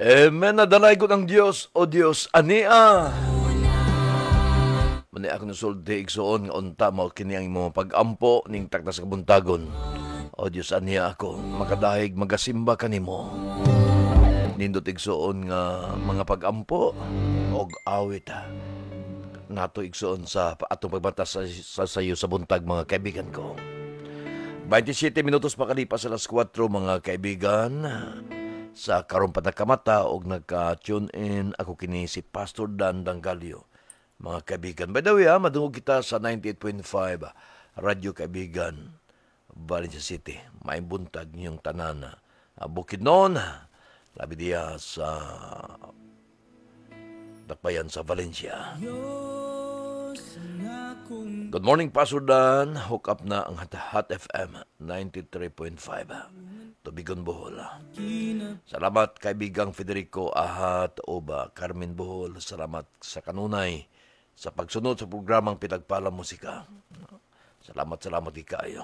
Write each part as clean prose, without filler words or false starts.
Amen, nadalay ko ng Diyos, o Diyos, ania. Mani ako nusulti igsoon nga unta mao kini ang imong pag-ampo ning takdas kabuntagon. O Diyos, ania ako, makadahig magasimba kanimo. Nindot igsoon nga mga pag-ampo og awit nato igsoon sa atong pagbatas sa sayo sa buntag, mga kaibigan ko. 27 minutos pakalipas alas 4, mga kaibigan. Sa karong panakamata og nagka-tune in ako kini si Pastor Dan Dangalio, mga kaibigan. By the way, madungog kita sa 98.5 Radyo Kaibigan, Valencia City. May buntag niyong tanan. Bukidnon, labi diya sa Dakbayan sa Valencia. Good morning, Pastor Dan. Hook up na ang Hot FM 93.5. Tubigon, Bohol. Salamat kaibigang Federico Ahat Oba, Carmen Bohol. Salamat sa kanunay sa pagsunod sa programang Pinagpala Musika. Salamat di kayo.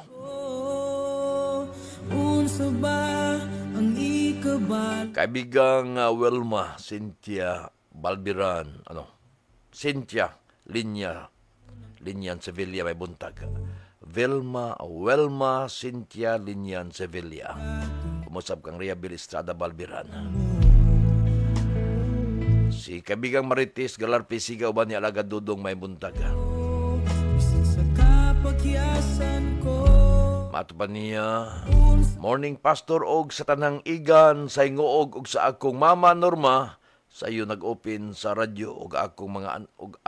Kaibigang Wilma Cynthia Balbiran, Cynthia Linyan Sevilla, may buntag. Welma Cynthia Linyan Sevilla. Kumusap kang Riabil Estrada Balbiran. Si kaibigang Marites Galarpi Sigaw ba ni Alagad Dudong, may buntag. Mato pa niya, morning Pastor og sa tanang igan sa ingoog og sa akong mama Norma sa iyo nag-open sa radyo og akong mga og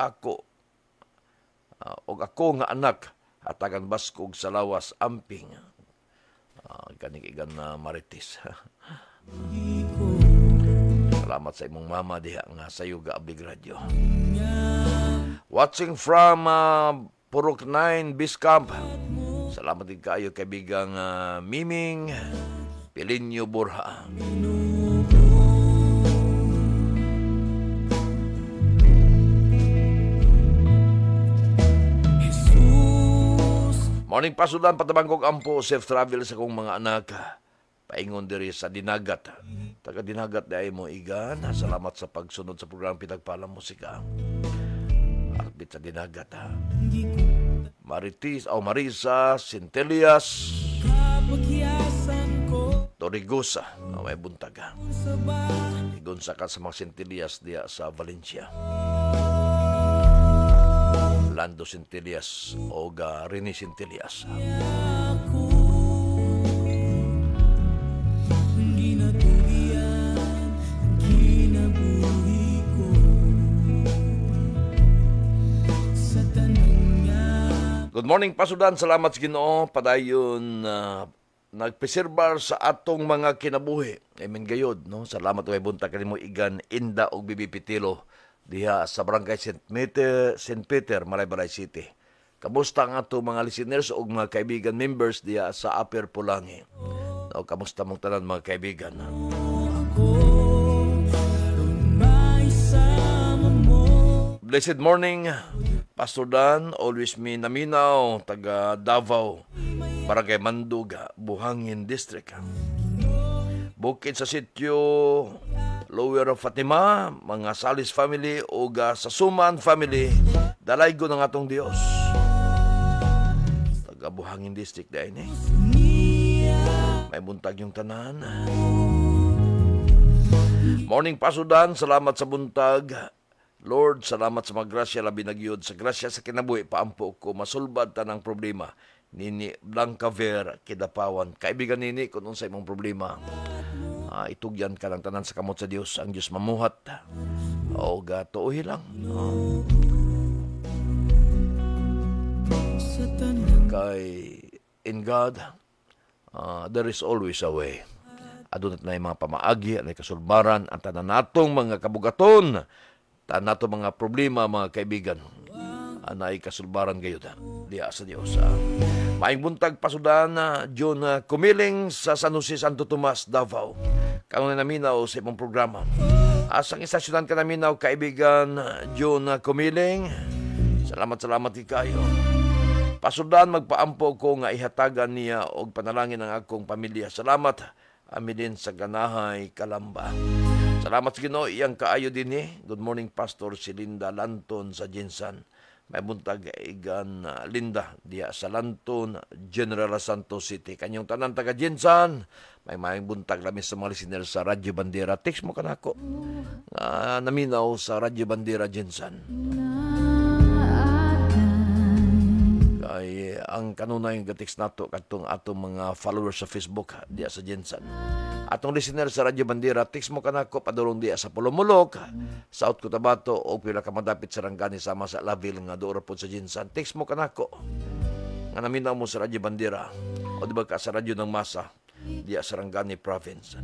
ako nga anak atagan baskog sa lawas amping. Kaning igan na Marites. Salamat sa imong mama diha nga sayo gaabig radyo. Watching from Purok 9 Biscamp. Salamat din kayo kaibigang Miming Pilinyo Borja. Morning Pasudan, patabangkog ampo, safe travel sa kong mga anak. Paingon diri sa Dinagat. Taga Dinagat dahil mo igan. Salamat sa pagsunod sa program Pinagpala Musika. Arbit sa Dinagat. Marisa, Centelias, Torigusa, may buntaga. Igunsa ka sa mga Centelias diya sa Valencia. Lando Centelias o Rini Centelias. Good morning, Pasudan. Salamat sa Ginoo. Padayon nagpreserbar sa atong mga kinabuhi. Amen gayod, no? Salamat may buntag kanimo igan Inda og Bibi Pitilo diha sa Barangay St. Peter, Malay City. Kamusta ang ato mga listeners o mga kaibigan members diha sa Upper Pulangi? No, kamusta mong tanan mga kaibigan? Blessed morning, Pastor Dan. Always me naminaw, taga Davao, Barangay Manduga, Buhangin District. Bukid sa sityo Lower of Fatima, mga Salis family o sa Suman family, dalaygo ng atong Dios. Taga Buhangin District dahil may buntag yung tanan. Morning Pasudan, salamat sa buntag. Lord, salamat sa mga grasya labi nagyod. Sa grasya sa kinabuhi, paampo ko masulbad tanang problema. Nini Blanca Ver, Kidapawan. Kaibigan nini, kung sa imong problema, itugyan ka ng tanan sa kamot sa Diyos. Ang Diyos mamuhat. O gatuoy lang. Kay in God, there is always a way. Adunat na yung mga pamaagi, ang kasulbaran, ang tanan natong mga kabugaton, tanan natong mga problema, mga kaibigan, na kasulbaran gayon diya sa Diyos. Maing buntag Pasudan, John Kumiling sa San Jose, Santo Tomas, Davao. Kano na naminaw sa imong programa. Asang istasyonan ka naminaw, kaibigan John Kumiling. Salamat kayo. Pasudan, magpaampo ko nga ihatagan niya og panalangin ang akong pamilya. Salamat, amin din sa Ganahay, Kalamba. Salamat sa Ginoo, iyang kaayo din eh. Good morning, Pastor si Linda Lanton sa Jinsan. May buntag igan Linda diya sa Lanton, General Santos City. Kanyang tanan taga Jinsan. May buntag lamis sa mga listener sa Radyo Bandera. Text mo kanako. Naminaw sa Radyo Bandera Jinsan. Kay ang kanunay nga text nato katong atong mga followers sa Facebook diya sa Jinsan. Atong listener sa Radyo Bandera, text mo kanako padulong diya sa Pulomulok, South Cotabato o pila ka madapit sa Rangani sama sa Laville nga doon po sa Jinsan. Text mo kanako nga naminaw mo sa Radyo Bandera o di ba ka sa Radyo ng Masa diya sa Rangani Province.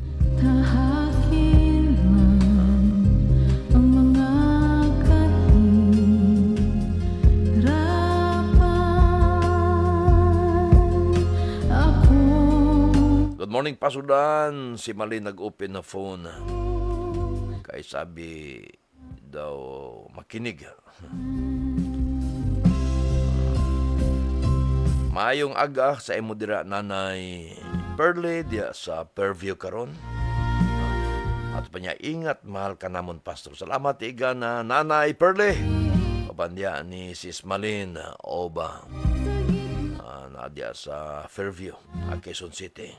Good morning, Pasudan. Si Mali nag-open na phone. Kay sabi daw makinig. Maayong aga sa imo dira Nanay Pearly dia sa Fairview karon. At pa niya, ingat, mahal ka namon, Pastor. Salamat iga na Nanay Pearly. Kabandya ni Sis Malin Oba. Nadia sa Fairview, Quezon City.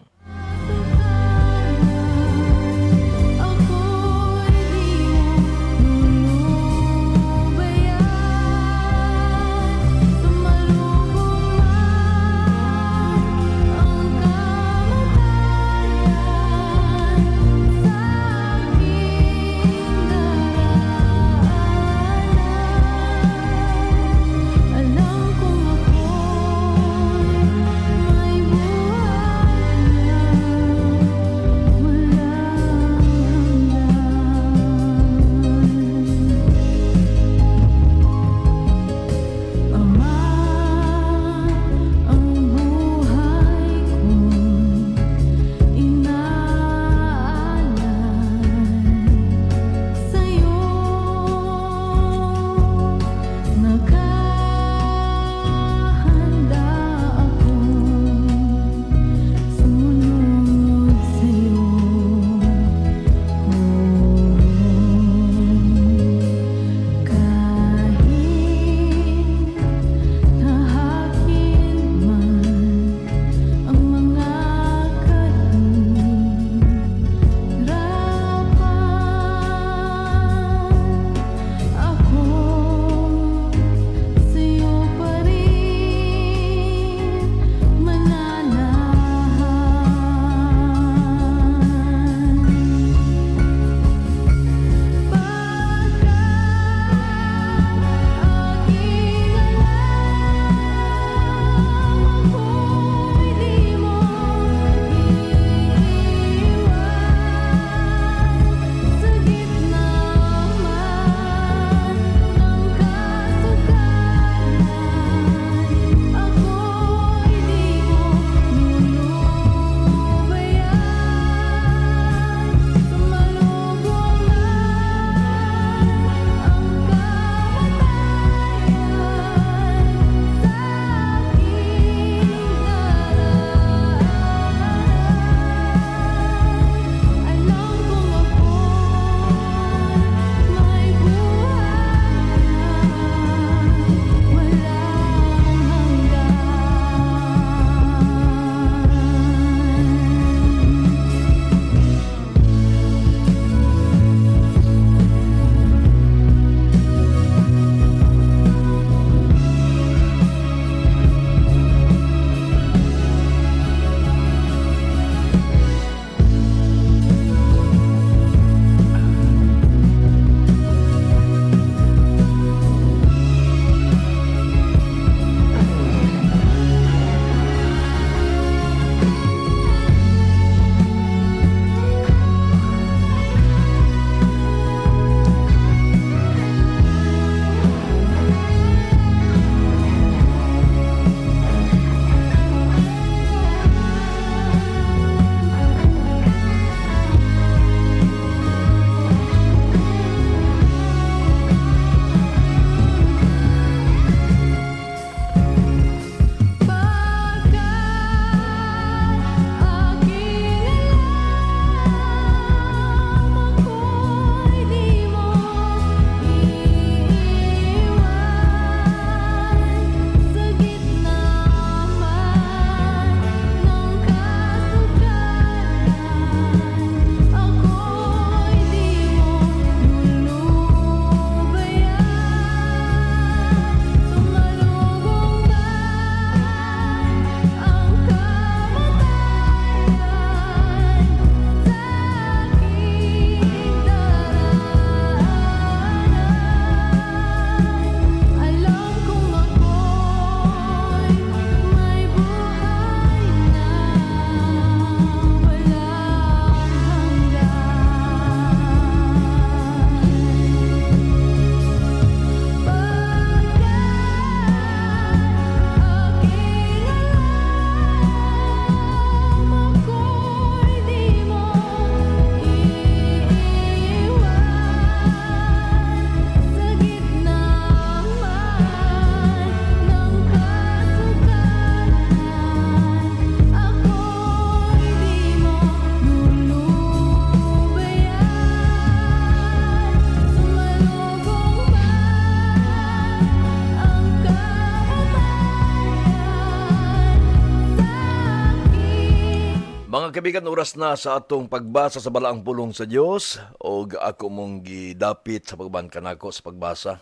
Mga kaibigan, oras na sa atong pagbasa sa balaang pulong sa Dios o ako mong gidapit sa pagban kanako sa pagbasa.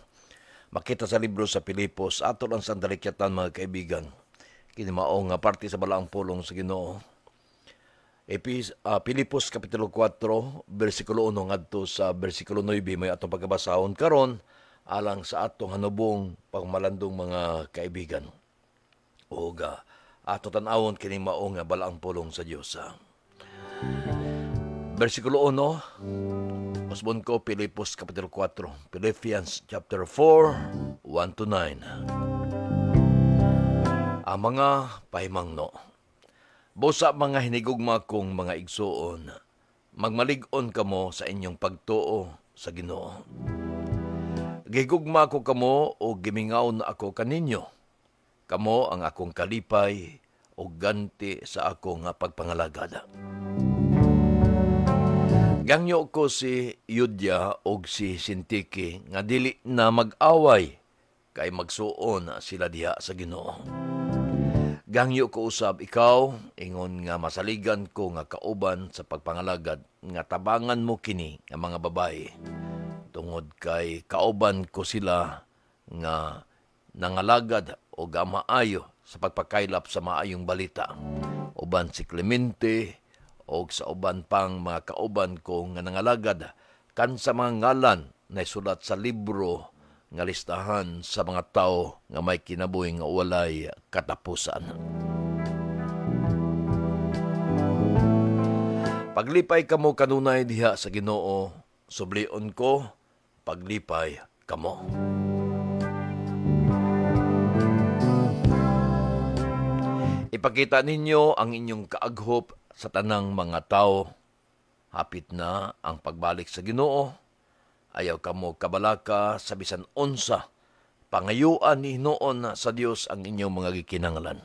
Makita sa libro sa Pilipos, ato lang sa dalikyatan mga kaibigan. Kini mao nga parte sa balaang pulong sa Ginoo. Pilipos kapitulo 4, bersikulo 1 ngadto sa bersikulo 9 may atong pagkabasahon karon alang sa atong hanubong pagmalandong mga kaibigan. O ato tan-awon kini mao nga balaang pulong sa Dios. Bersikulo 1, usbon ko Pilipos kapitulo 4, Philippians chapter 4, 1-9. Ang mga pahimangno. Busa mga hinigugma kong mga igsuon, magmalig-on kamo sa inyong pagtuo sa Ginoo. Gigugma ko kamo o gimingaw na ako kaninyo. Kamo ang akong kalipay o ganti sa akong pagpangalagada. Gangyo ko si Yudya o si Sintiki nga dili na mag-away kay magsuon sila diha sa Ginoo. Gangyo ko usab ikaw, ingon nga masaligan ko nga kauban sa pagpangalagad nga tabangan mo kini nga mga babae. Tungod kay kauban ko sila nga nangalagad o gamaayo sa pagpakaylap sa maayong balita. Uban si Clemente o sa uban pang mga kauban ko nga nangalagad kan sa mga ngalan na isulat sa libro nga listahan sa mga tao nga may kinabuhi nga walay katapusan. Paglipay kamo kanunay diha sa Ginoo, sublion ko, paglipay kamo. Ipakita ninyo ang inyong kaaghop sa tanang mga tao. Hapit na ang pagbalik sa Ginoo. Ayaw kamo kabalaka sa bisan unsa. Pangayuan ni noon sa Dios ang inyong mga gikinanglan.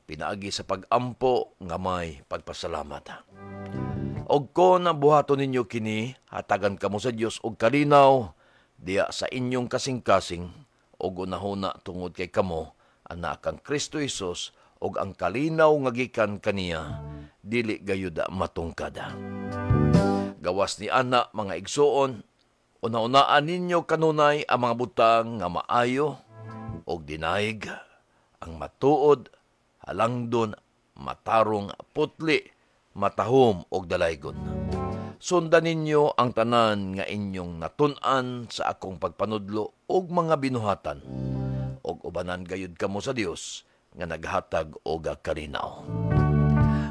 Pinaagi sa pagampo nga may pagpasalamat. Og ko na buhaton ninyo kini, hatagan kamo sa Dios og kalinaw diya sa inyong kasing-kasing og unahuna tungod kay kamo anak kang Kristo Jesus og ang kalinaw nga gikan kaniya dili gayud matungkad. Gawas ni ana mga igsuon, una-unaan ninyo kanunay ang mga butang nga maayo og dinayig, ang matuod, halangdon, matarong, putli, matahom og dalaygon. Sundan ninyo ang tanan nga inyong natun-an sa akong pagpanudlo og mga binuhatan og ubanan gayud kamo sa Dios nga naghatag og kalinaw.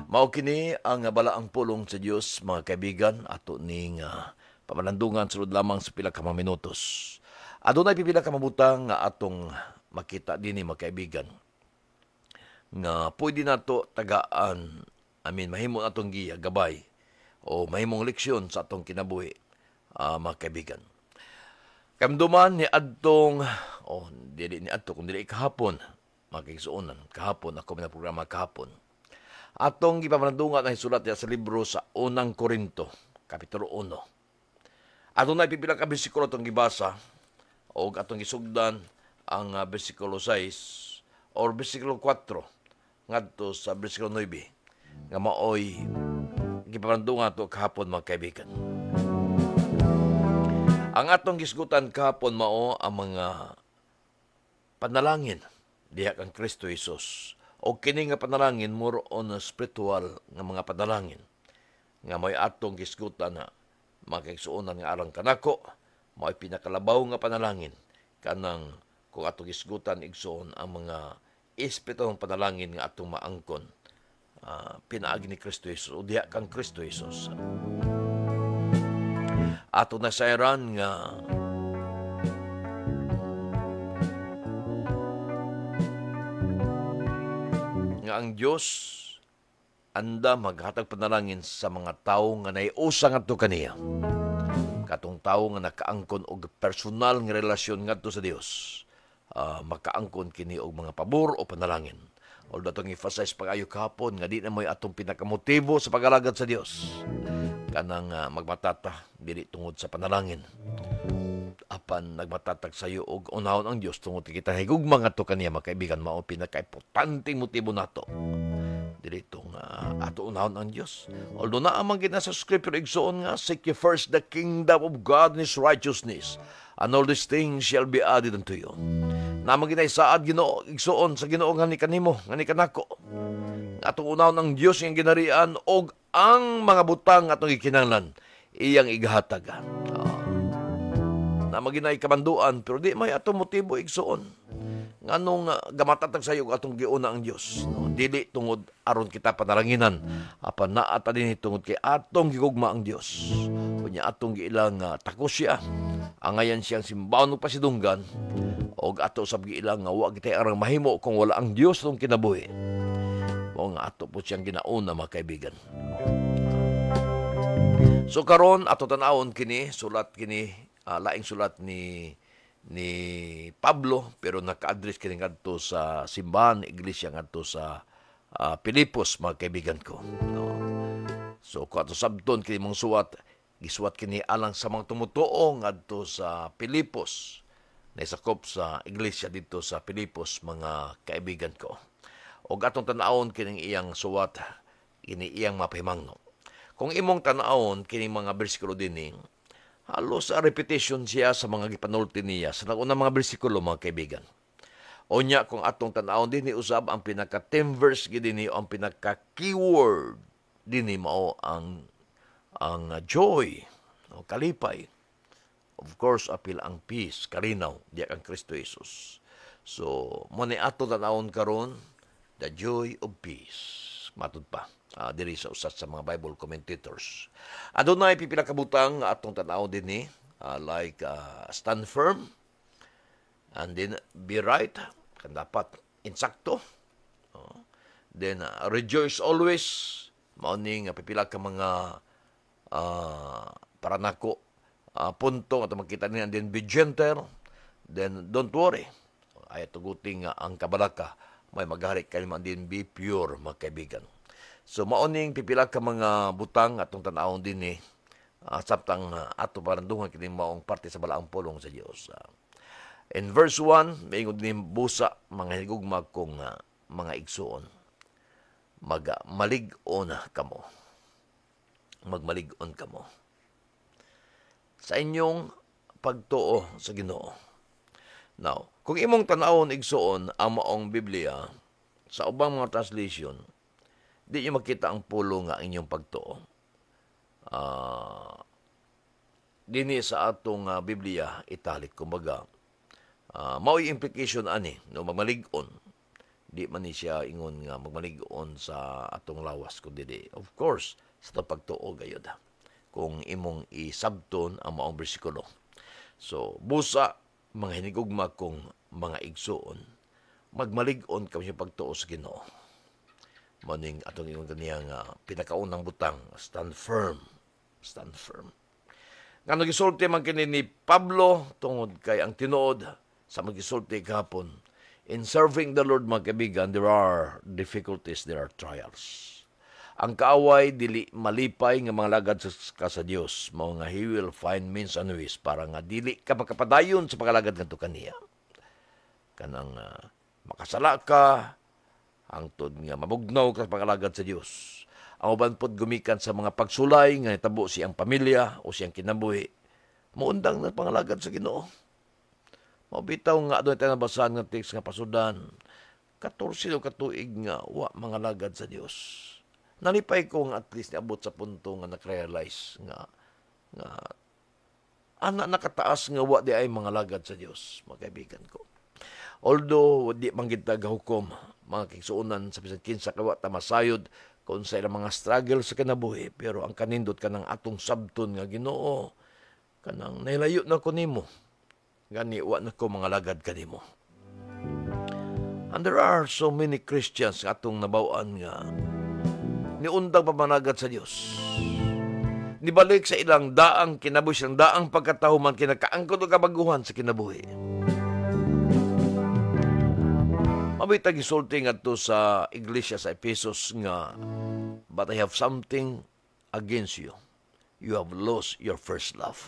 Mao kini ang balaang pulong sa Dios mga kaibigan ato ning pamalandungan sulod lamang sa pila ka mga minutos. Adunay pipila ka mabutang nga atong makita dinhi mga kaibigan nga pwede nato tagaan, mahimo natong gabay o mahimong leksyon sa atong kinabuhi mga kaibigan. Kamduman ni adtong dili ni adto kun dili kahapon makigsuonan kahapon ako na programa kahapon. Atong gipamanadungan ang sulat sa libro sa Unang Korinto, kapitulo 1. Atong na pipila ka bersikulo atong gibasa o atong gisugdan ang bersikulo 6 or bersikulo 4 ngadto sa bersikulo 9 nga maoy gipamanadungan ato kahapon mga kaibigan. Ang atong gisgutan kahapon mao ang mga panalangin diha kang Kristo Jesus. O kini nga panalangin more on spiritual nga mga panalangin nga may atong gisgutan na makigsuonan nga alang kanako, may pinakalabaw nga panalangin kanang kung atong gisgutan igsuon ang mga espiritual panalangin nga atong maangkon pinaagi ni Kristo Jesus o diha kang Kristo Jesus. Ato na sayran nga ang Dios anda maghatag panalangin sa mga tawo nga naiusa ngadto kaniya. Katong tawo nga nakaangkon og personal nga relasyon ngadto sa Dios. Makaangkon kini og mga pabor o panalangin. Although atong emphasize pag-ayo kahapon nga di na mo'y atong pinakamotibo sa pag-alagad sa Dios. Kanang magmatata dili tungod sa panalangin. Apan nagmatatag sayo og unahon ang Dios tungod kita higugma ngadto kaniya mga kaibigan mao pinakaimportanteng motibo nato Dito nga ato unahon ang Dios. Although naamang gina sa scripture igsoon nga, seek ye first the kingdom of God and His righteousness, and all these things shall be added unto you. Naamang gina isaad Ginoo igsoon sa Ginoo nga ni kanimo, nga ni kanako. Ato unahon ang Dios nga ginarian og ang mga butang atong gikinahanglan iyang igahatag. Naamang gina ikabanduan pero di may atong motibo igsoon. Nganong gamatatag sayo atong giuna ang Dios, no? Dili tungod aron kita panalanginan, apan naa ta dinhi tungod kay atong gigugma ang Dios. Unya atong giilang takos siya, angayan siyang simbawon ug pasidunggan, og ato sab giilang nga wa kita arang mahimo kung wala ang Dios tong kinabuhi. Mao nga ato po siyang ginauna, mga kaibigan. So karon ato tan-awon kini sulat kini, laing sulat ni Pablo, pero naka-address kini ngadto sa simbahan, iglesia ngadto sa Pilipos, mga kaibigan ko. No? So kung ato sabton kini mong suwat, gisuwat kini alang sa mga tumutuo ngadto sa Pilipos, naisakop sa iglesia dito sa Pilipos, mga kaibigan ko. O atong tan-awon kining iyang suwat, kini iyang mapahimangno. Kung imong tan-awon kini mga bersikulo dinhi, halos repetition siya sa mga gipanulti niya sa nagunang mga bersikulo, mga kaibigan. Onya kung atong tan-awon dinhi usab ang pinaka-theme verse dinhi, ang pinaka-keyword dinhi mao ang joy, o kalipay. Of course, apil ang peace, kalinaw, diya kang Kristo Jesus. So, mo ni ato tan-awon karon, the joy of peace. Matud pa. Diri sa usas sa mga Bible commentators. Adunay pipila ka butang atong tan-aw dinhi, like stand firm, and then be right, kan dapat insakto. Then rejoice always, mao ning pipila ka mga para nako punto ato makita ni, and then be gentle, then don't worry. Ay tuguting ang kabalaka may magari kay man din be pure, mga kaibigan. So maoning pipila ka mga butang atong tan-awon dinhi, sabtang ato parandungan kini maong parte sa balaang pulong sa Dios. In verse 1, maingod ni busa mga higugma kong mga igsuon. Magmalig-on kamo. Magmalig-on kamo sa inyong pagtuo sa Ginoo. Now, kung imong tan-awon igsuon ang maong Biblia sa ubang mga translation, di nyo makita ang pulo nga inyong pagtuo. Dini sa atong Biblia, italic, kumbaga, mao'y implication ani, no, magmalig-on. Di man ni siya ingon nga magmalig-on sa atong lawas, kundi of course, sa itong pagtuo gayod. Kung imong isabton ang maong bersikulo. So, busa, mga hinigugma kong mga igsuon, magmalig-on kami sa pagtuo sa Ginoo. Maning atong ingon kaniyang pinakaunang butang, stand firm. Stand firm. Nga nagisulti man kini ni Pablo tungod kay ang tinuod sa magisulti kahapon, in serving the Lord, mga kaibigan, there are difficulties, there are trials. Ang kaaway dili malipay nga mga lagad ka sa Dios, mao nga He will find means and ways para nga dili ka makapadayon sa pagalagad ngadto kaniya. Kanang makasala ka, hangtod nga mabugnaw ka sa pagalagad sa Dios. Ang uban pod gumikan sa mga pagsulay nga nitabo siyang pamilya o siyang kinabuhi, muundang na pangalagad sa Ginoo. Mabitaw nga doon tayo nabasahan nga text nga pasudan, 14 o katuig nga wa mga lagad sa Dios. Nalipay ko nga at least niabot sa punto nga nak-realize nga ana nakataas nga wa di ay mga lagad sa Dios, mga kaibigan ko. Although di man gid hukom mga kigsuonan sa bisan kinsa kawa ta masayod kung sa ilang mga struggle sa kinabuhi, pero ang kanindot kanang atong sabton nga Ginoo, kanang nailayo na ko nimo, gani wa na ko mga lagad kanimo. And there are so many Christians nga atong nabaw-an nga niundang pamanagad sa Dios. Nibalik sa ilang daang kinabuhi, silang daang pagkatahuman kinakaangkod o kabaguhan sa kinabuhi. Mabitag isulti nga to sa iglesia sa Ephesus nga, but I have something against you. You have lost your first love.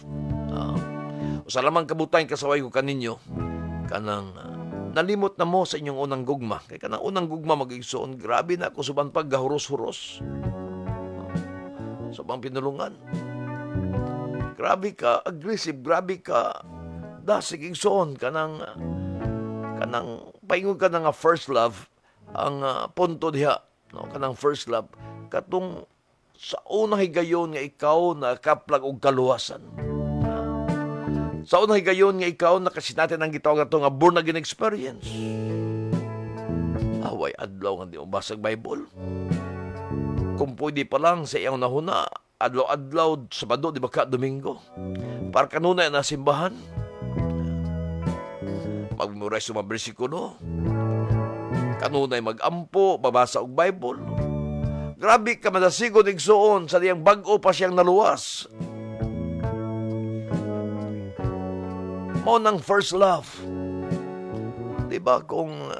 Sa lamang kabutang kasaway ko kaninyo, kanang nalimot na mo sa inyong unang gugma. Kaya kanang unang gugma mag-igsoon, grabe na ako suban pag gahuros-huros. Subang pinulungan. Grabe ka, aggressive, grabe ka, dasig igsoon, kanang paingog ka na nga first love, ang punto diha, no? Kanang first love, katong sa unang higayon nga ikaw na kaplag og kaluwasan. Sa unang higayon nga ikaw nakasinatin ang gitawag nga born again experience. Away adlaw nga di mo basag Bible. Kung pwede pa lang sa iyang nahuna, adlaw-adlaw Sabado, di ba ka Domingo? Para kanunay na simbahan. Mag-memorize mga bersikulo. Kanunay mag-ampo, babasa og Bible. Grabe ka madasigon igsoon sa diyang bag-o pa siyang naluwas. Mao nang first love. Diba kung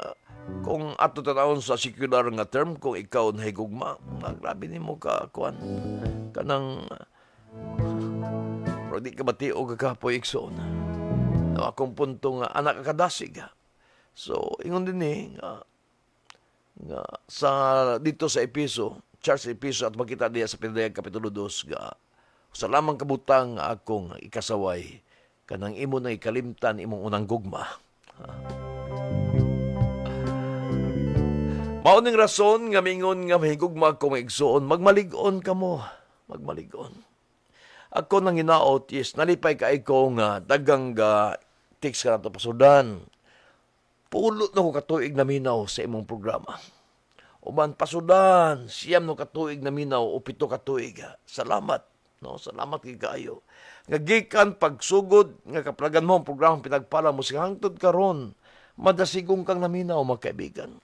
ato tanawon sa secular nga term, kung ikaw na higugma, grabe nimo ka kuan kanang pero di ka batio kakapoy igsoon. No, akong punto nga anak ka kadasig. So ingon din nga sa dito sa Episo, Church Episo at makita diya sa Pinadayag Kapitulo 2 nga sa lamang kabutang akong ikasaway kanang imo na ikalimtan imong unang gugma. Mao ning rason nga mingon nga mahigugma ko igsoon, magmalig-on kamo, magmalig-on. Ako nang hinaot, yes, nalipay kay ko nga dagang text ka nato pasudan. Pulot na ko katuig na minaw sa imong programa. Uban pasudan, siyam no katuig na minaw o 7 katuig. Salamat, no? Salamat kay kaayo. Nga gikan pagsugod nga kaplagan mo ang programa pinagpala mo sa hangtod karon, madasigong kang naminaw mga kaibigan.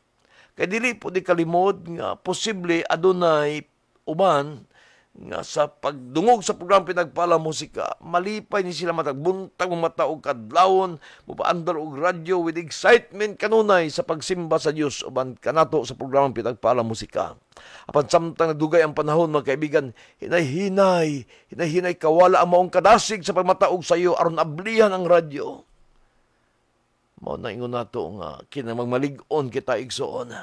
Kay dili po di kalimod nga posible adunay uban nga sa pagdungog sa programa pinagpala musika, malipay ni sila matagbuntag mata og kadlawon, mupaandar og radyo with excitement kanunay sa pagsimba sa Dios uban kanato sa programa pinagpala musika. Apan samtang nagdugay ang panahon mga kaibigan, hinay-hinay kawala ang maong kadasig sa pagmataog sa iyo aron ablihan ang radyo. Mao na ingon nato nga kinamagmalig-on kita igsoon.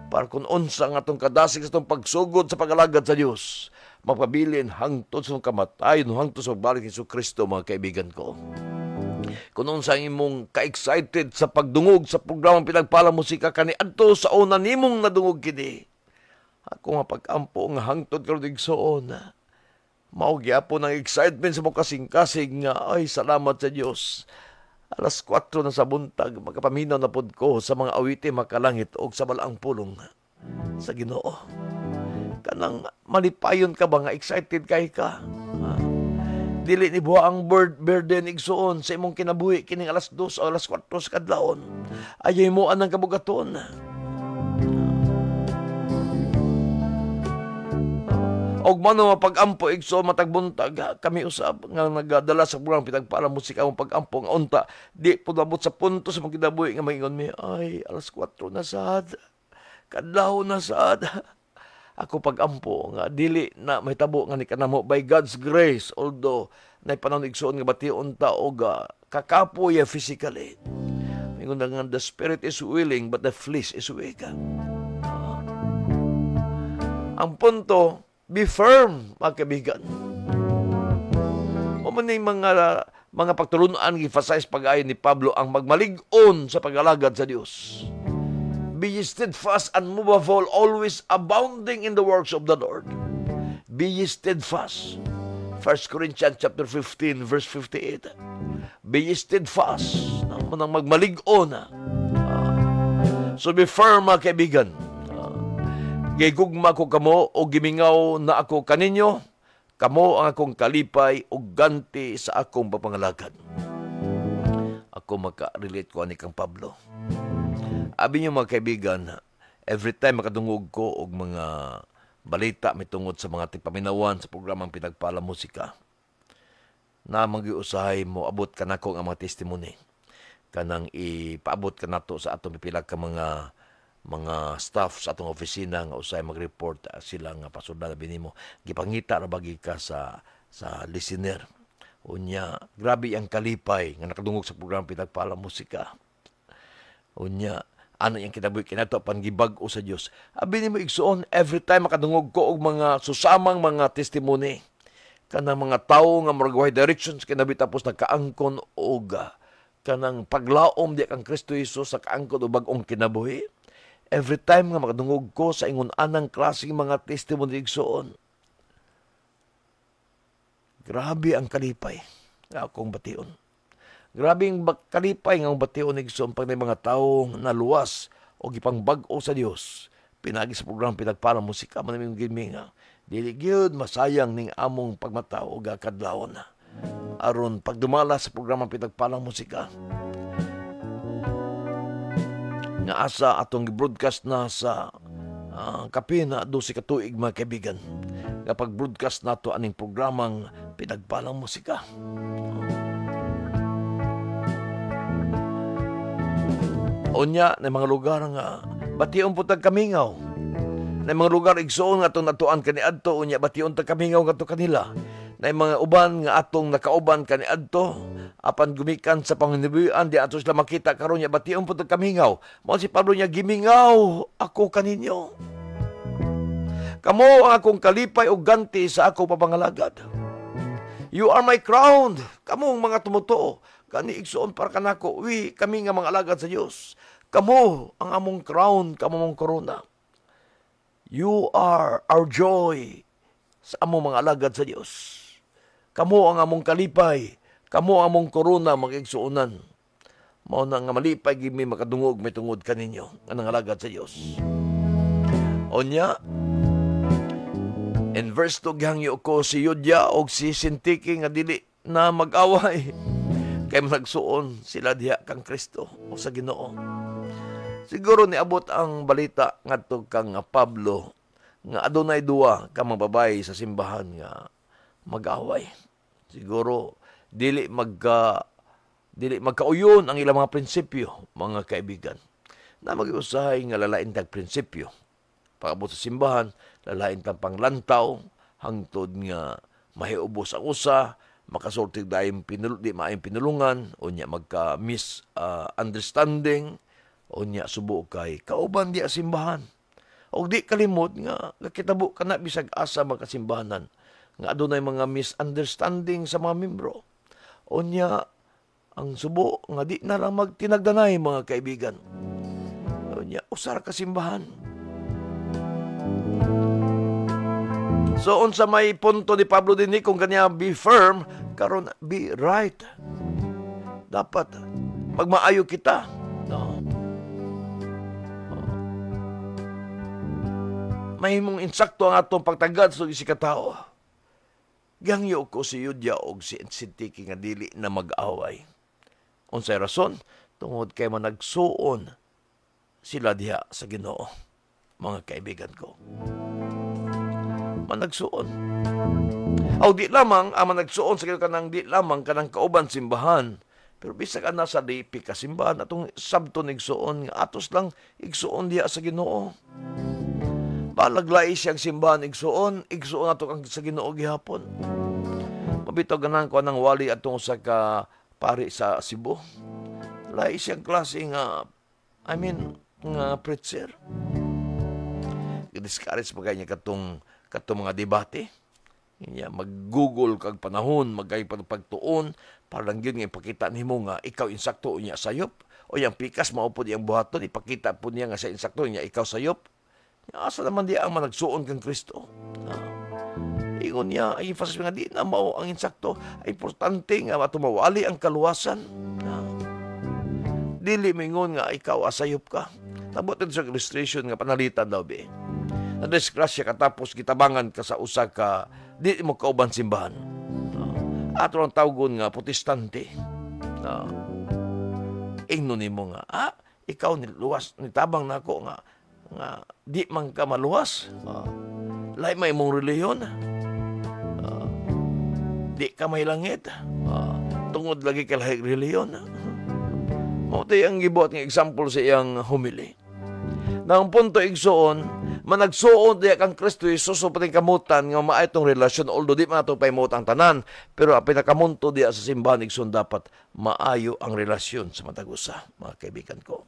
Para kung unsa nga atong kadasig sa atong pagsugod sa pagalagad sa Dios, magpabilin hangtod sa kamatayon, hangtod sa pagbalik ni Jesucristo mga kaibigan ko. Kung unsa imong ka-excited sa pagdungog sa programang pinagpala musika kaniadto sa una nimong nadungog kini. Ako nga pag-ampo nga hangtod karon igsoon. Mao gyapon ang excitement sa mong kasing-kasing nga ay salamat sa Dios. Alas 4 na sa buntag, magkapaminaw na pod ko sa mga awiti makalangit o sa balaang pulong sa Ginoo. Kanang malipayon ka ba nga excited kay ka? Dili ni buha ang burden igsoon sa imong kinabuhi kining alas 2 o alas 4 sa kadlawon. Ayay mo anang kabugaton. Og mano pag-ampo igso matagbuntag kami usab nga nagadala sa programa pinagpala musika ang pag-ampo nga unta di pudabot sa punto sa mga kinabuhi nga maingon mi ay alas 4 na sad kadlaw na sad. Ako pag-ampo nga dili na mahitabo nga ni kanamo by God's grace, although nay panahon igsoon nga bation ta og kakapoy physically. Mingon nga the spirit is willing but the flesh is weak. Ang punto, be firm, mga kaibigan. O man yung mga pagtulunan gi-emphasize pag-ayon ni Pablo ang magmalig-on sa pag-alagad sa Dios. Be ye steadfast, unmovable, always abounding in the works of the Lord. Be ye steadfast. 1 Corinthians chapter 15, verse 58. Be ye steadfast. Nang magmalig-on. So be firm, mga kaibigan. Gigugma ko kamo o gimingaw na ako kaninyo, kamo ang akong kalipay o ganti sa akong papangalagad. Ako maka-relate ko ani kang Pablo. Abi niyo mga kaibigan, every time makadungog ko og mga balita mitungod sa mga tipaminawan sa programang pinagpala musika, na magiusahay mo abot kanako ang mga testimony. Kanang ipaabot ka nato sa atong pipilag ka mga staff sa atong opisina nga usay mag-report sila nga pasudlan na binimo gipangita ra bagi ka sa listener unya grabe ang kalipay nga nakadungog sa programa pinagpala musika Unya, ano yung kinabuhi kinato pangibag-o sa Dios. Abi nimo igsuon, every time makadungog ko og mga susamang mga testimony kanang mga tawo nga murag directions kinabi tapos nagkaangkon og kanang paglaom di kang Kristo Jesus sa kaangkon og bag-ong kinabuhi. Every time nga makadungog ko sa ingon anang klaseng mga testimony igsuon, grabe ang kalipay nga akong bation. Grabe ang kalipay nga bation igsoon pag may mga tawo naluwas o gipang bag-o sa Dios. Pinagi sa program pinagpalang musika man naming giminga. Dili gyud masayang ning among pagmataw og kadlawon na. Aron pagdumala sa programa pinagpalang musika. Nga asa atong broadcast na sa kapina 12 ka tuig mga kaibigan. Kapag broadcast nato aning programang pinagpalang musika. Unya na mga lugar nga bation po tag kamingaw. Na mga lugar igsoon nga atong natuan kaniadto unya bation tag kamingaw ngadto kanila. Na mga uban nga atong nakauban kaniadto apan gumikan sa panginibuan di ato sila makita karon nya bation po tag kamingaw. Mao si Pablo niya gimingaw ako kaninyo. Kamo ang akong kalipay ug ganti sa ako papangalagad. You are my crown. Kamong mga tumutuo. Kani igsoon para kanako, kami nga mga alagad sa Dios. Kamo ang among crown, kamo mong korona. You are our joy sa among mga alagad sa Dios. Kamo ang among kalipay, kamo ang among korona magigsuonan. Mao na nga malipay gid mi makadungog may tungod kaninyo ang alagad sa Dios. Onya in verse 2 gihangyo ko si Yudya og si Sintiki nga dili na mag-away. Kay nagsuon sila diha kang Kristo o sa Ginoo. Siguro niabot ang balita ngadto kang Pablo nga adunay duwa ka mga babae sa simbahan nga mag-away. Siguro dili magkauyon ang ilang mga prinsipyo, mga kaibigan. Na mag-usahay nga lalain tag prinsipyo. Pag-abot sa simbahan, lalain tag panglantaw hangtod nga mahiubos ang usa, makasulti dayong di maayong pinulungan, unya magka-misunderstanding, unya subo kay kauban di simbahan. O di kalimot nga kakitabo ka na bisag asa magkasimbahanan nga adunay mga misunderstanding sa mga membro. Unya ang subo nga di na lang magtinagdanay mga kaibigan. Unya usar ka simbahan. So unsa may punto ni Pablo dinhi kung kanya be firm karon be right. Dapat magmaayo kita. No. Mahimong insakto ang atong pagtagad sa isikatawo. Gangyo ko si Yudya og si Sintiki nga dili na mag-away. Unsay rason? Tungod kay managsuon sila diha sa Ginoo. Mga kaibigan ko. Managsuon. Aw di lamang ang managsuon sa kanang di lamang kanang kauban simbahan. Pero bisag ana sa DP ka simbahan atong sabton igsuon nga atos lang igsuon diha sa Ginoo. Balaglay siyang simbahan igsuon ato kang sa Ginoo gihapon. Mabitaw ganan ko nang wali atong sa ka pari sa Cebu. Lai siyang klase nga nga preacher. Discourage pa kanya katong mga debate. Mag-google kag panahon, pagtuon para lang yun nga ipakita nimo nga ikaw insakto niya sayop. O yung pikas maupod yung buhaton, ipakita po niya nga sa insakto niya ikaw sayop. Asa naman di ang managsuon kang Kristo. Ingon niya, ay emphasis nga di na mao ang insakto. Ay importante nga matumawali ang kaluwasan. Dili mingon nga ikaw asayop ka. Nabutin sa illustration nga panalitan daw be. Na-disgrasya katapos gitabangan ka sa usa ka di mo kauban simbahan. Ato ang tawgon nga protestante. Ingnon nimo nga, ikaw niluwas, nitabang na ako nga di man ka maluwas. Lahi may mong reliyon. Di ka may langit. Tungod lagi ka lahi reliyon. Mauti ang gibuhat ng example sa iyang humili. Na ang punto igsuon, managsuon diya kang Kristo Jesus o pating kamutan nga maay itong relasyon, although di man ito paimot ang tanan, pero ang pinakamunto diya sa simbahan igsuon dapat maayo ang relasyon sa matag usa, mga kaibigan ko.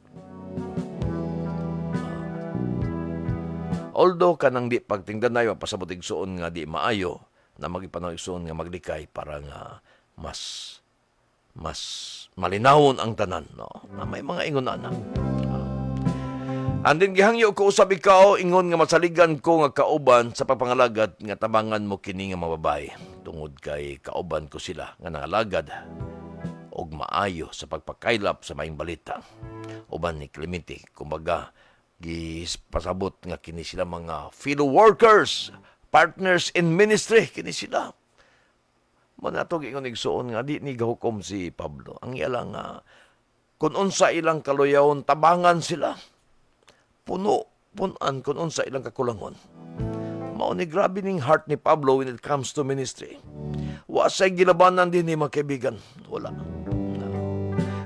Although kanang di pagtingdanay mapasabot igsuon nga di maayo na magipanong igsuon nga maglikay para nga mas malinawon ang tanan, no? Na may mga ingon ana. Andin gihangyo ko usab ikaw ingon nga masaligan ko nga kauban sa pagpangalagad nga tabangan mo kini nga mababay tungod kay kauban ko sila nga nangalagad og maayo sa pagpakaylap sa maayong balita. Uban ni Clemente, kumbaga pasabot nga kini sila mga fellow workers, partners in ministry kini sila. Manatog ingon igsuon nga di ni gahukom si Pablo. Ang ilang kun unsa ilang kaluyawon tabangan sila. Punan kun unsa ilang kakulangon. Mao ni grabe ning heart ni Pablo when it comes to ministry. Wa say gilabanan din ni mga kaibigan. Wala.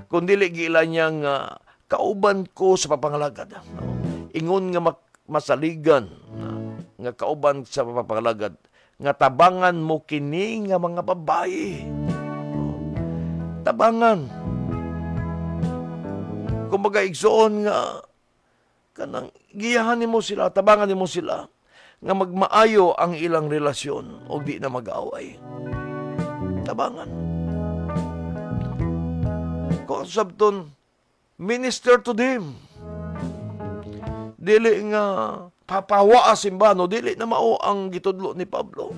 Kung dili giila niyang kauban ko sa papangalagad. Ingon nga masaligan nga kauban sa papangalagad nga tabangan mo kini nga mga babae. Tabangan. Kumbaga igsuon nga kanang giyahan mo sila, tabangan mo sila nga magmaayo ang ilang relasyon o di na mag-away. Tabangan. Kung sabton, minister to them. Dili nga papawa simbano, dili na mao ang gitudlo ni Pablo.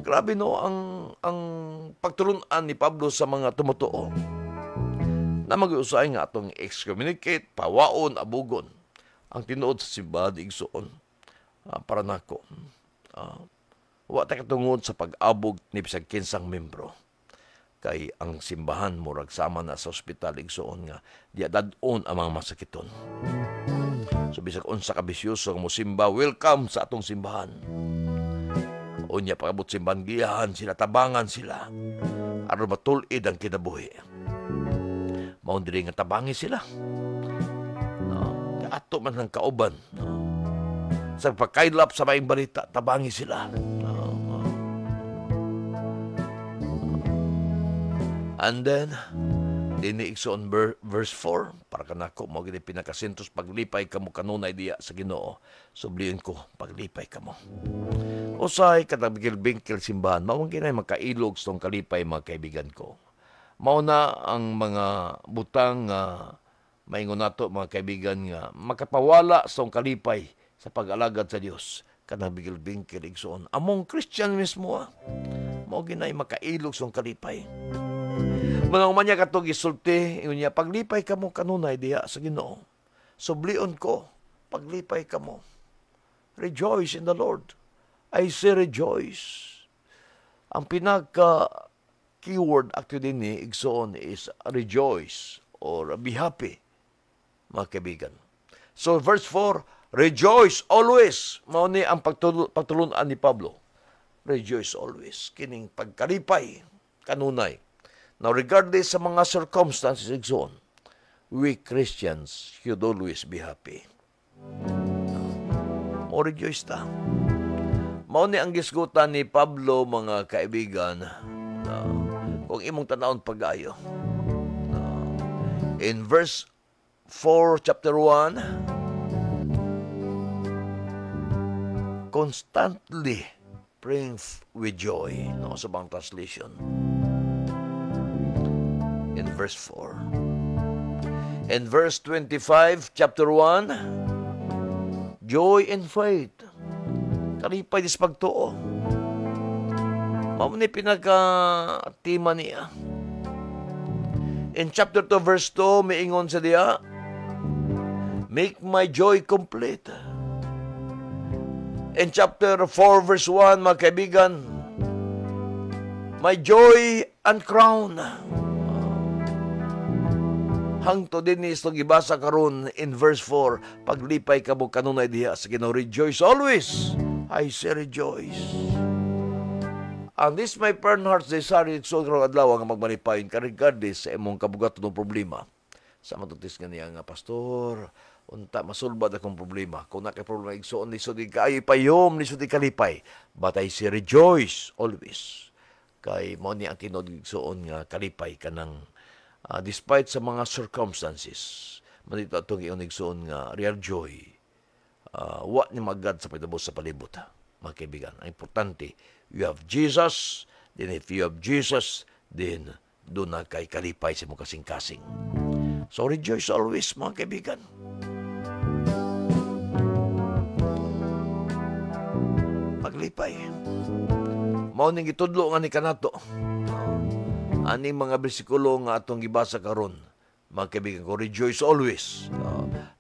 Grabe no ang pagtulunan ni Pablo sa mga tumutuo. Na mag-usay nga atong excommunicate, pawaon, abugon. Ang tinuod sa simbahan igsuon para nako. Wa ta katungod sa pag-abog ni bisag kinsang membro. Kay ang simbahan murag sama na sa ospital igsuon nga diya dadon ang mga masakiton. So bisag unsa ka bisyoso mo simba, welcome sa atong simbahan. Unya pagabot simbahan giyahan sila, tabangan sila aron matulid ang kinabuhi. Mao diri nga tabangi sila. Ato man ng kauban. Sa pagkailap sa maayong balita, tabangi sila. And then, diniigsoon verse 4, para ka nako, mo gini pinakasintos, paglipay ka mo kanunay diya sa Ginoo. Subliyon ko, paglipay ka mo. Usay, katabigil-bingkil simbahan, mawang ginay makailog sa kalipay mga kaibigan ko. Mauna ang mga butang maingon nato mga kaibigan nga makapawala sa kalipay sa pag-alagad sa Dios kanang bigil-bingkil igsoon among Christian mismo mao ginay makailog sa kalipay. Mga umanya katong gisulti ingon niya paglipay kamo kanunay diha sa Ginoo. Sublion ko paglipay kamo. Rejoice in the Lord. I say rejoice. Ang pinaka keyword actually ni igsoon is rejoice or be happy. Mga kaibigan. So verse 4, rejoice always. Mao ni ang pagtulunan ni Pablo. Rejoice always. Kining pagkalipay, kanunay. Now regardless sa mga circumstances, igsoon, we Christians should always be happy. Mao rejoice ta. Mao ni ang gisgutan ni Pablo, mga kaibigan, kung imong tanawon pag-ayo. In verse 4, chapter 1, constantly praying with joy. No, sa bang translation. In verse 4. In verse 25, chapter 1, joy and faith. Kalipay dis pagtuo. Mao ni pinaka-tema niya. In chapter 2, verse 2, miingon sa diya, make my joy complete. In chapter 4, verse 1, mga kaibigan, my joy and crown. Hangto din ni itong gibasa karon in verse 4, paglipay ka mo kanunay diha sa Ginoo, rejoice always. I say rejoice. And this my Bernhardt's desire so adlaw nga magmanipayon ka regardless sa imong kabugat ng problema. Sa matutis nga niya nga, Pastor, unta masulbad akong problema. Kung nakay problema igsoon ni sudi kaayo payom ni sudi kalipay, but I say rejoice always. Kay mao ni ang tinud igsoon nga kalipay kanang despite sa mga circumstances. Manito atong iyon igsoon nga real joy wa ni magad sa pagtabos sa palibot, mga kaibigan. Ang importante, you have Jesus, then if you have Jesus, then doon na kay kalipay sa mong kasing-kasing. So rejoice always, mga kaibigan. Paglipay. Mao ning gitudlo nga ni kanato. Ani mga bersikulo nga atong gibasa karon, mga kaibigan ko, rejoice always.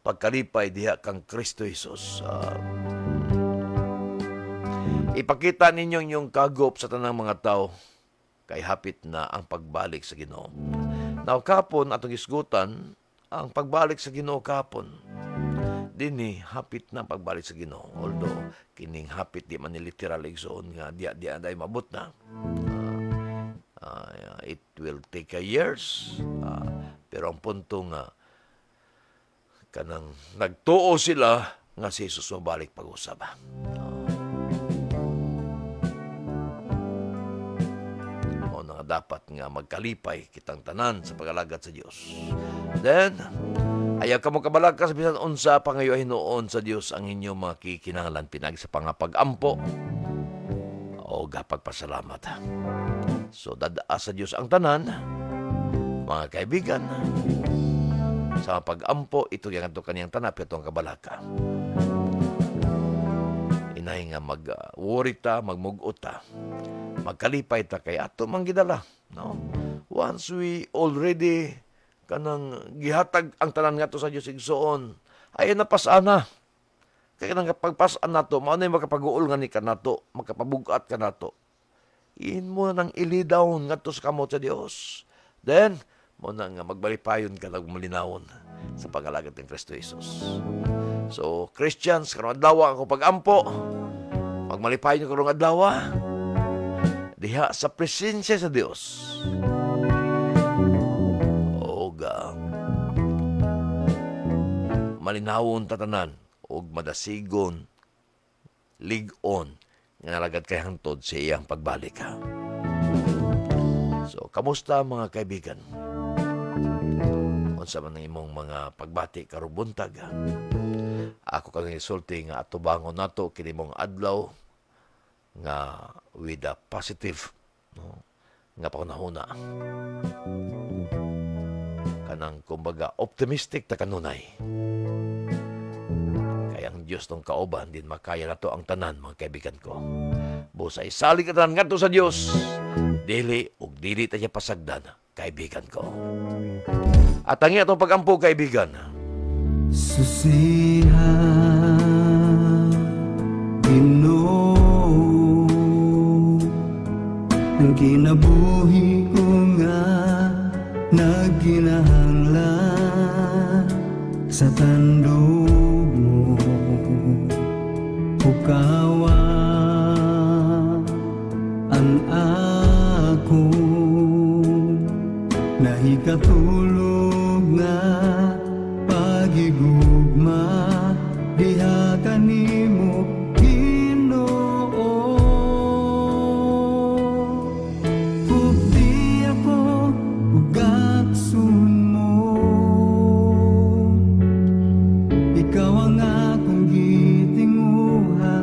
Pagkalipay diha kang Kristo Jesus. Ipakita ninyo yung kagop sa tanang mga tao kay hapit na ang pagbalik sa Ginoo. Now kapon atong isgutan ang pagbalik sa Ginoo kapon. Dini hapit na pagbalik sa Ginoo. Although kining hapit di man ni literal igsoon nga di aday mabot na. It will take a years. Pero ang punto nga kanang nagtuo sila nga si Jesus mabalik pag-usab. Dapat nga magkalipay kitang tanan sa pag-alagad sa Dios. Then, ayaw ka mo kabalag ka sa bisan unsa pangayohin noon sa Dios ang inyong mga kikinahanglan pinagi sa pangapag-ampo o gapagpasalamat. So, dadaa sa Dios ang tanan, mga kaibigan, sa pag-ampo, ito yung ito kaniyang tanan, pero itong kabalag ka. Inay nga mag-worry ta, magmugot ta, magkalipay ta kay ato manggidala, no? Once we already kanang gihatag ang tanan nga to sa Dios igsoon, ay napasana. Kaya nang pagpasan nato, mao na makapag-uol nga ni kanato, makapabugat kanato. In mo nang ilidawn ngadto sa kamot sa Dios. Then mo nang magbalipayon ka lag malinawon sa pag-alagad ng Kristo Jesus. So, Christians, karong adlaw ako pag-ampo, magmalipayon karong adlaw diha sa presensya sa Dios. Oga malinawon tatanan og madasigon lig-on nga nalagad kay hangtod sa iyang pagbalik. So, kamusta mga kaibigan? Unsa man ang imong mga pagbati karong buntag? Ako kang isulti nga atubangon nato kini mong adlaw nga with a positive, no, nga panahona. Kanang kumbaga optimistic ta kanunay. Kaya ang Dios tong kauban din makaya nato ang tanan, mga kaibigan ko. Busay salig ka tanan ngadto sa Dios. Dili ug dili ta siya pasagdan, kaibigan ko. At ang atong pagampo, kaibigan. Susihan Ginoo ang kinabuhi ko nga nagkinahanglan sa tandog mo ukawa ang ako nahikatulog nga pagigugma diha kanimo Ginoo ug di ako ugaksun mo ikaw ang akong gitinguha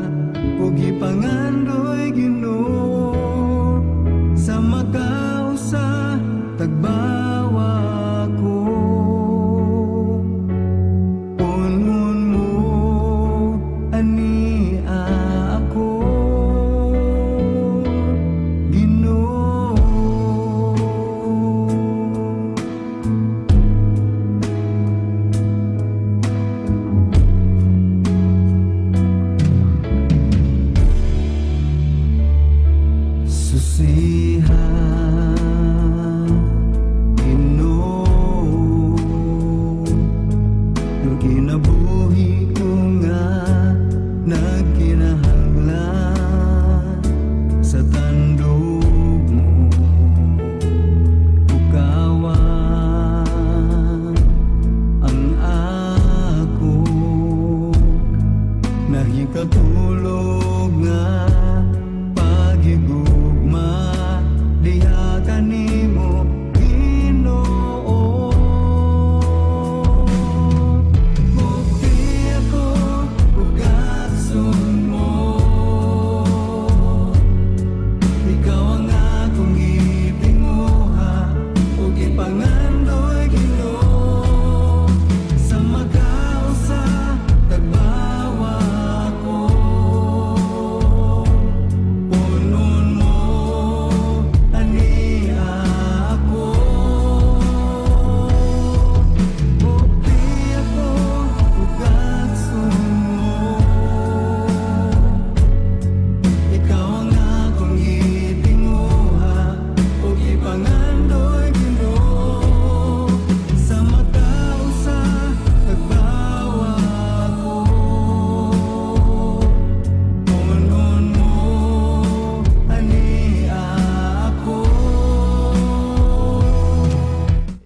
ug gipangandoy Ginoo sa makausa tagbawa ko unun mo ani ako Ginoo susihan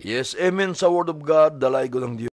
Yes, amen sa word of God, dalay ko ng Diyos.